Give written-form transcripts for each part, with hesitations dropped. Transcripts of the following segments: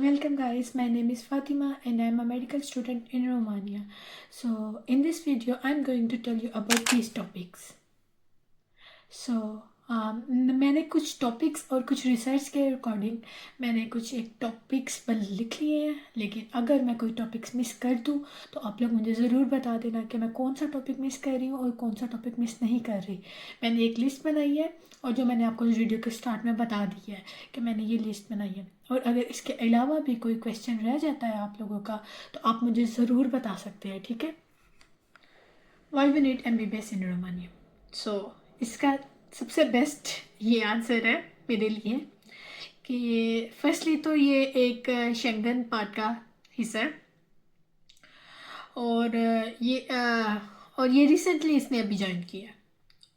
Welcome guys, my name is Fatima and I am a medical student in Romania. So in this video I'm going to tell you about these topics. So मैंने कुछ topics और कुछ research के according मैंने कुछ एक topics पर लिख लिए हैं, लेकिन अगर मैं कोई टॉपिक्स मिस कर दूँ तो आप लोग मुझे ज़रूर बता देना कि मैं कौन सा टॉपिक मिस कर रही हूँ और कौन सा टॉपिक मिस नहीं कर रही। मैंने एक लिस्ट बनाई है और जो मैंने आपको इस वीडियो के स्टार्ट में बता दी है कि मैंने ये लिस्ट बनाई है, और अगर इसके अलावा भी कोई क्वेश्चन रह जाता है आप लोगों का तो आप मुझे ज़रूर बता सकते हैं, ठीक है। Why we need MBBS in Romania. So इसका सबसे बेस्ट ये आंसर है मेरे लिए कि फर्स्टली तो ये एक शेंगन पार्ट का हिस्सा है और ये रिसेंटली इसने अभी ज्वाइन किया।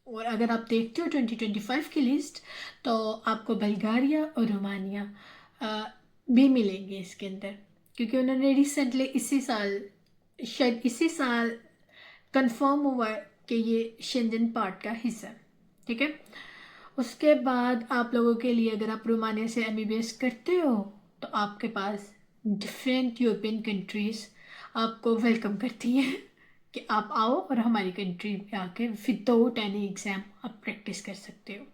और अगर आप देखते हो 2025 की लिस्ट तो आपको बल्गारिया और रोमानिया भी मिलेंगे इसके अंदर, क्योंकि उन्होंने रिसेंटली शायद इसी साल कंफर्म हुआ है कि ये शेंजन पार्ट का हिस्सा है, ठीक है। उसके बाद आप लोगों के लिए अगर आप रोमानिया से MBBS करते हो तो आपके पास डिफरेंट यूरोपियन कंट्रीज़ आपको वेलकम करती हैं कि आप आओ और हमारी कंट्री में आके विदाउट एनी एग्ज़ाम आप प्रैक्टिस कर सकते हो।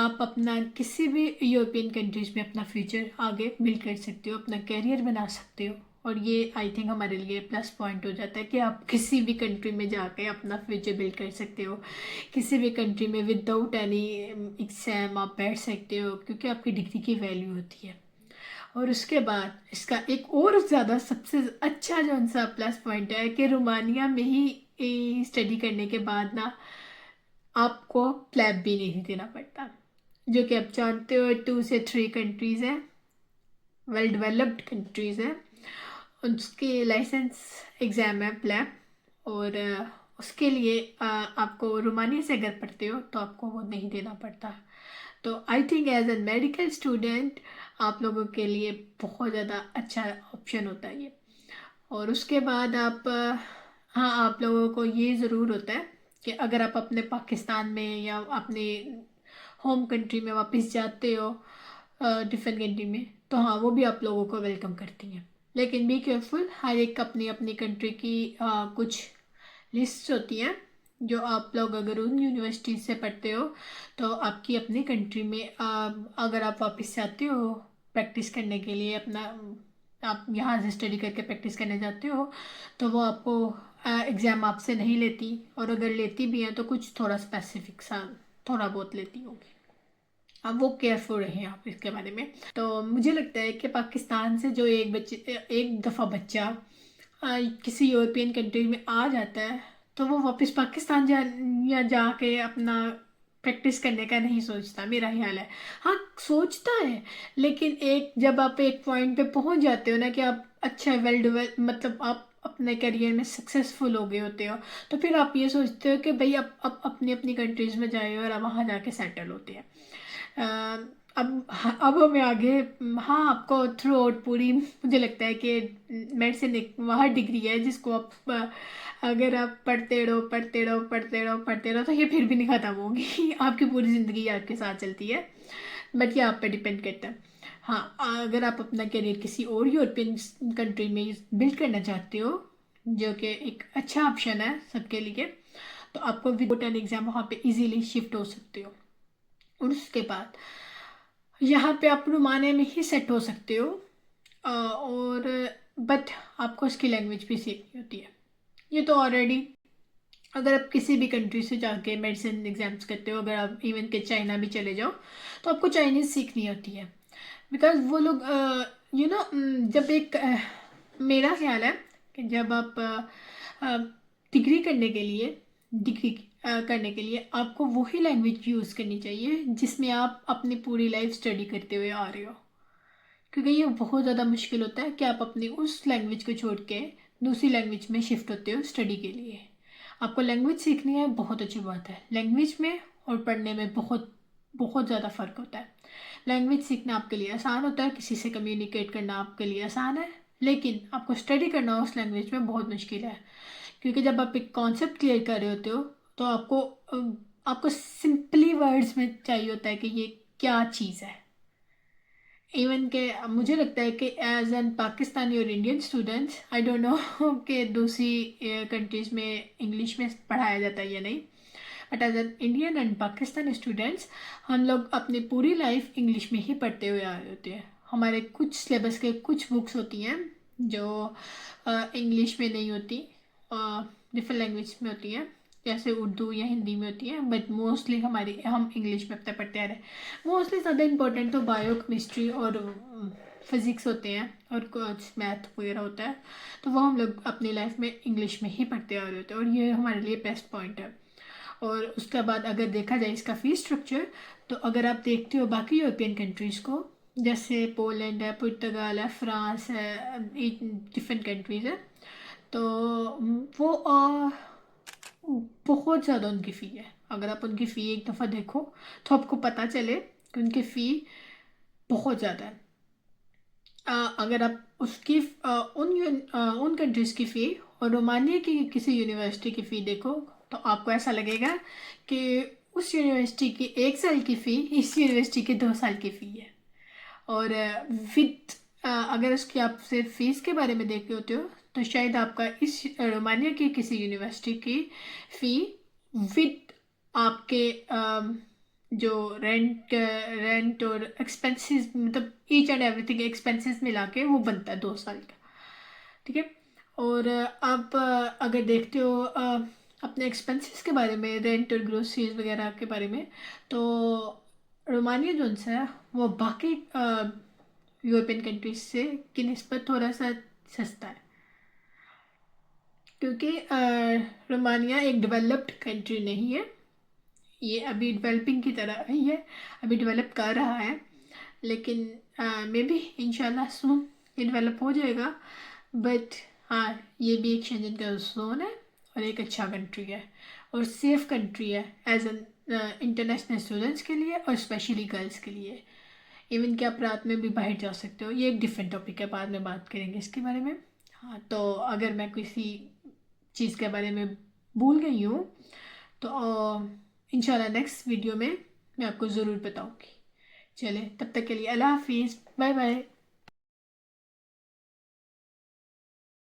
आप अपना किसी भी यूरोपियन कंट्रीज़ में अपना फ्यूचर आगे बिल्ड कर सकते हो, अपना कैरियर बना सकते हो। और ये आई थिंक हमारे लिए प्लस पॉइंट हो जाता है कि आप किसी भी कंट्री में जाके अपना फ्यूचर बिल्ड कर सकते हो, किसी भी कंट्री में विदाउट एनी एग्ज़ाम आप बैठ सकते हो, क्योंकि आपकी डिग्री की वैल्यू होती है। और उसके बाद इसका एक और ज़्यादा सबसे अच्छा जो सा प्लस पॉइंट है कि रोमानिया में ही स्टडी करने के बाद ना आपको प्लैब भी नहीं देना पड़ता, जो कि आप जानते हो 2 से 3 कंट्रीज़ हैं, वेल डेवलप्ड कंट्रीज़ हैं, उसके लाइसेंस एग्ज़ाम है प्लैब। और उसके लिए आपको रोमानिया से अगर पढ़ते हो तो आपको वो नहीं देना पड़ता। तो I think as a medical student आप लोगों के लिए बहुत ज़्यादा अच्छा ऑप्शन होता है ये। और उसके बाद हाँ, आप लोगों को ये ज़रूर होता है कि अगर आप अपने पाकिस्तान में या अपने होम कंट्री में वापस जाते हो डिफरेंट कंट्री में, तो हाँ वो भी आप लोगों को वेलकम करती हैं। लेकिन बी केयरफुल, हर एक अपनी अपनी कंट्री की कुछ लिस्ट होती हैं जो आप लोग अगर उन यूनिवर्सिटी से पढ़ते हो तो आपकी अपनी कंट्री में अगर आप वापस जाते हो प्रैक्टिस करने के लिए, अपना आप यहाँ से स्टडी करके प्रैक्टिस करने जाते हो तो वो आपको एग्ज़ाम आपसे नहीं लेती, और अगर लेती भी हैं तो कुछ थोड़ा स्पेसिफिक सा थोड़ा बहुत लेती होगी। अब वो केयरफुल रहें आप इसके बारे में। तो मुझे लगता है कि पाकिस्तान से जो एक दफ़ा बच्चा किसी यूरोपियन कंट्री में आ जाता है तो वो वापस पाकिस्तान जाके अपना प्रैक्टिस करने का नहीं सोचता, मेरा ख्याल है। हाँ सोचता है, लेकिन जब आप एक पॉइंट पे पहुंच जाते हो ना कि आप अच्छा वेल डेवलप, मतलब आप अपने करियर में सक्सेसफुल हो गए होते हो, तो फिर आप ये सोचते हो कि भाई अब अपनी अपनी कंट्रीज़ में जाए और अब वहाँ जाके सेटल होते हैं। अब हमें आगे, हाँ आपको थ्रू आउट पूरी मुझे लगता है कि मेडिसिन एक वह डिग्री है जिसको आप अगर आप पढ़ते रहो पढ़ते रहो पढ़ते रहो पढ़ते रहो तो ये फिर भी नहीं ख़त्म होगी आपकी पूरी ज़िंदगी आपके साथ चलती है, बट ये आप पे डिपेंड करता है। हाँ, अगर आप अपना करियर किसी और यूरोपियन कंट्री में बिल्ड करना चाहते हो, जो कि एक अच्छा ऑप्शन है सबके लिए, तो आपको विदाउट एन एग्ज़ाम वहाँ पे इजीली शिफ्ट हो सकते हो। और उसके बाद यहाँ पे आप रोमानिया में ही सेट हो सकते हो, और बट आपको उसकी लैंग्वेज भी सीखनी होती है। ये तो ऑलरेडी अगर आप किसी भी कंट्री से जाके मेडिसिन एग्जाम्स करते हो, अगर आप इवन के चाइना भी चले जाओ तो आपको चाइनीज़ सीखनी होती है, बिकॉज वो लोग जब मेरा ख्याल है कि जब आप डिग्री करने के लिए आपको वही लैंग्वेज यूज़ करनी चाहिए जिसमें आप अपनी पूरी लाइफ स्टडी करते हुए आ रहे हो, क्योंकि ये बहुत ज़्यादा मुश्किल होता है कि आप अपनी उस लैंग्वेज को छोड़ के दूसरी लैंग्वेज में शिफ्ट होते हो स्टडी के लिए। आपको लैंग्वेज सीखनी है, बहुत अच्छी बात है, लैंग्वेज में और पढ़ने में बहुत बहुत ज़्यादा फ़र्क होता है। लैंग्वेज सीखना आपके लिए आसान होता है, किसी से कम्युनिकेट करना आपके लिए आसान है, लेकिन आपको स्टडी करना उस लैंग्वेज में बहुत मुश्किल है, क्योंकि जब आप एक कॉन्सेप्ट क्लियर कर रहे होते हो तो आपको सिंपली वर्ड्स में चाहिए होता है कि ये क्या चीज़ है। इवन के मुझे लगता है कि एज एन पाकिस्तानी और Indian students, I don't know कि दूसरी कंट्रीज़ में इंग्लिश में पढ़ाया जाता है या नहीं, but as an Indian and Pakistani students हम लोग अपनी पूरी लाइफ इंग्लिश में ही पढ़ते हुए आ रहे होते हैं। हमारे कुछ सिलेबस के कुछ बुक्स होती हैं जो इंग्लिश में नहीं होती, डिफरेंट लैंग्वेज में होती हैं, जैसे उर्दू या हिंदी में होती है, बट मोस्टली हम इंग्लिश में पढ़ते आ रहे हैं। मोस्टली ज़्यादा इंपॉर्टेंट तो बायो केमिस्ट्री और फिज़िक्स होते हैं और कुछ मैथ वगैरह होता है, तो वो हम लोग अपनी लाइफ में इंग्लिश में ही पढ़ते आ रहे होते हैं, और ये हमारे लिए बेस्ट पॉइंट है। और उसके बाद अगर देखा जाए इसका फ़ीस स्ट्रक्चर, तो अगर आप देखते हो बाकी यूरोपियन कंट्रीज़ को, जैसे पोलैंड है, पुर्तगाल है, फ्रांस है, डिफरेंट कंट्रीज़ है, तो वो बहुत ज़्यादा उनकी फ़ी है। अगर आप उनकी फ़ी एक दफ़ा देखो तो आपको पता चले कि उनकी फ़ी बहुत ज़्यादा है। अगर आप उसकी उन कंट्रीज़ की फ़ी और रोमानिया की किसी यूनिवर्सिटी की फ़ी देखो, तो आपको ऐसा लगेगा कि उस यूनिवर्सिटी की 1 साल की फ़ी इस यूनिवर्सिटी की 2 साल की फ़ी है। और विद अगर उसकी आप सिर्फ फ़ीस के बारे में देख रहे होते हो, तो शायद आपका इस रोमानिया की किसी यूनिवर्सिटी की फ़ी विद आपके जो रेंट और एक्सपेंसेस, मतलब ईच एंड एवरीथिंग एक्सपेंसेस मिला के वो बनता है 2 साल का। ठीक है। और आप अगर देखते हो अपने एक्सपेंसेस के बारे में, रेंट और ग्रोसरीज वगैरह के बारे में, तो रोमानिया जो है वो बाकी यूरोपियन कंट्रीज से की निस्बत थोड़ा सा सस्ता है, क्योंकि रोमानिया एक डेवलप्ड कंट्री नहीं है, ये अभी डेवलपिंग की तरह ही है, अभी डेवलप कर रहा है, लेकिन मे बी इंशाल्लाह सून ये डेवलप हो जाएगा। बट हाँ, ये भी एक शेंजन का जोन है और एक अच्छा कंट्री है और सेफ कंट्री है एज एन इंटरनेशनल स्टूडेंट्स के लिए और स्पेशली गर्ल्स के लिए। इवन कि आप रात में भी बाहर जा सकते हो, ये एक डिफरेंट टॉपिक है, बाद में बात करेंगे इसके बारे में। हाँ, तो अगर मैं किसी चीज़ के बारे में भूल गई हूँ तो इंशाल्लाह नेक्स्ट वीडियो में मैं आपको ज़रूर बताऊँगी। चले, तब तक के लिए अल्लाह हाफिज़, बाय बाय।